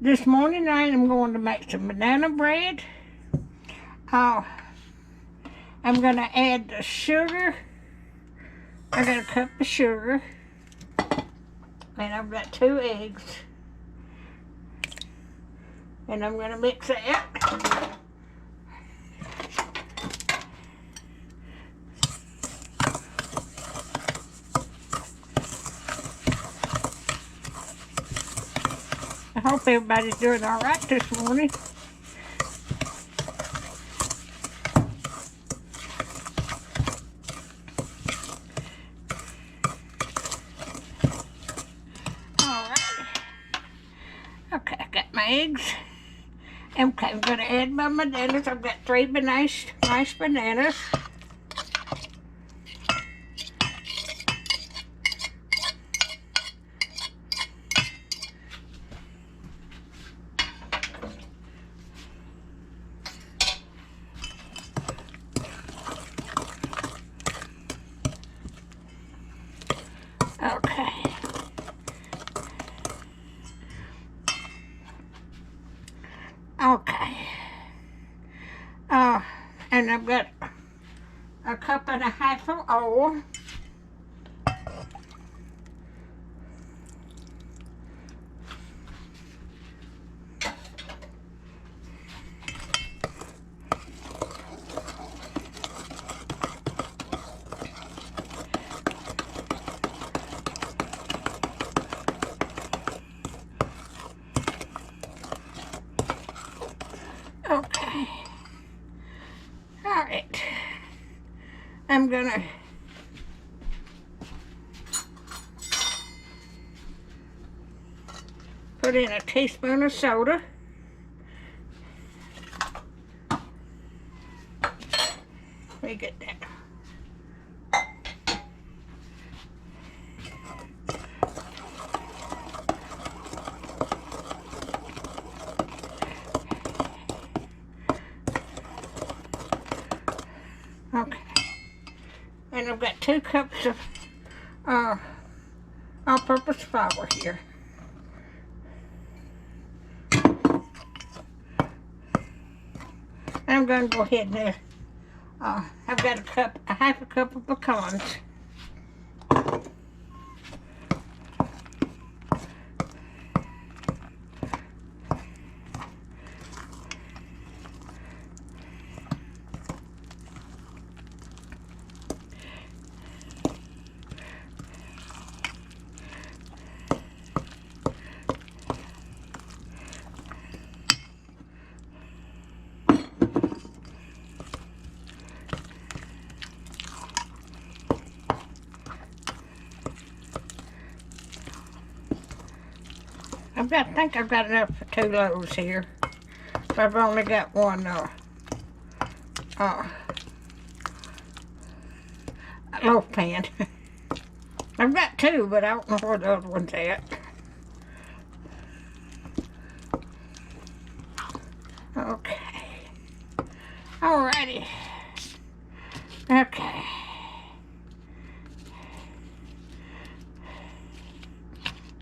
This morning I am going to make some banana bread. I'm going to add the sugar. I got a cup of sugar. And I've got 2 eggs. And I'm going to mix that. I hope everybody's doing all right this morning. All right. Okay, I got my eggs. Okay, I'm going to add my bananas. I've got 3 nice bananas. Okay. Okay. And I've got a cup and a half of oil. Okay. All right. I'm gonna put in a teaspoon of soda. Let me get that. Okay. And I've got 2 cups of all-purpose flour here. And I'm going to go ahead and I've got a half a cup of pecans. I think I've got enough for 2 loaves here. But I've only got 1 loaf pan. I've got 2, but I don't know where the other one's at. Okay. Alrighty. Okay.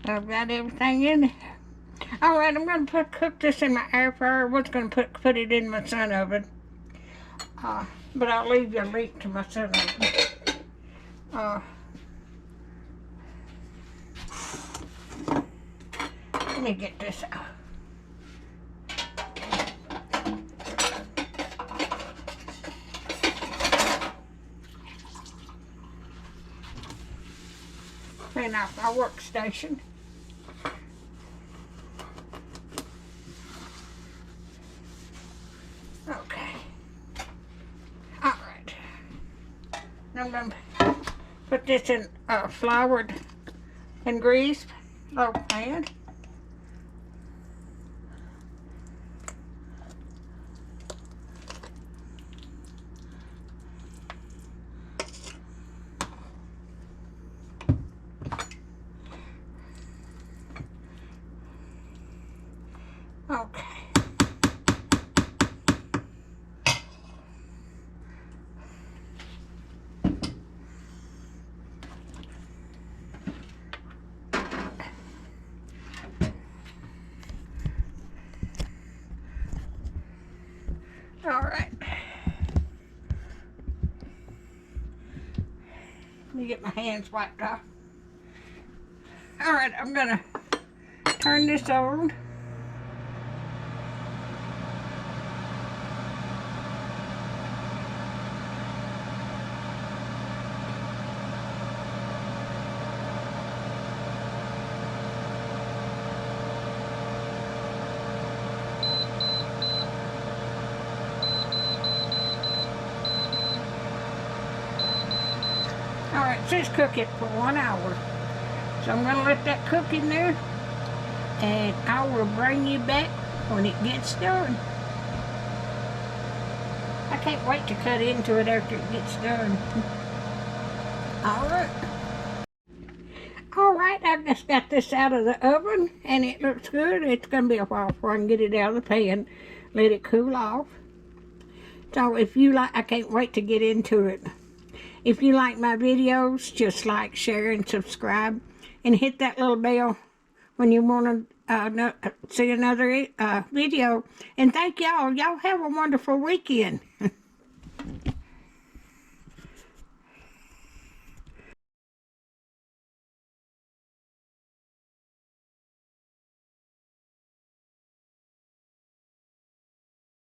I've got everything in there. Alright, I'm going to cook this in my air fryer. I was going to put it in my sun oven. But I'll leave you a link to my sun oven. Let me get this out. Clean off my workstation. Okay. Alright. Now I'm going to put this in floured and greased loaf pan. Okay. All right. Let me get my hands wiped off. All right, I'm gonna turn this on. All right, just cook it for 1 hour. So I'm gonna let that cook in there, and I will bring you back when it gets done. I can't wait to cut into it after it gets done. All right. All right, I just got this out of the oven, and it looks good. It's gonna be a while before I can get it out of the pan, let it cool off. So if you like, I can't wait to get into it. If you like my videos, just like, share, and subscribe. And hit that little bell when you want to see another video. And thank y'all. Y'all have a wonderful weekend.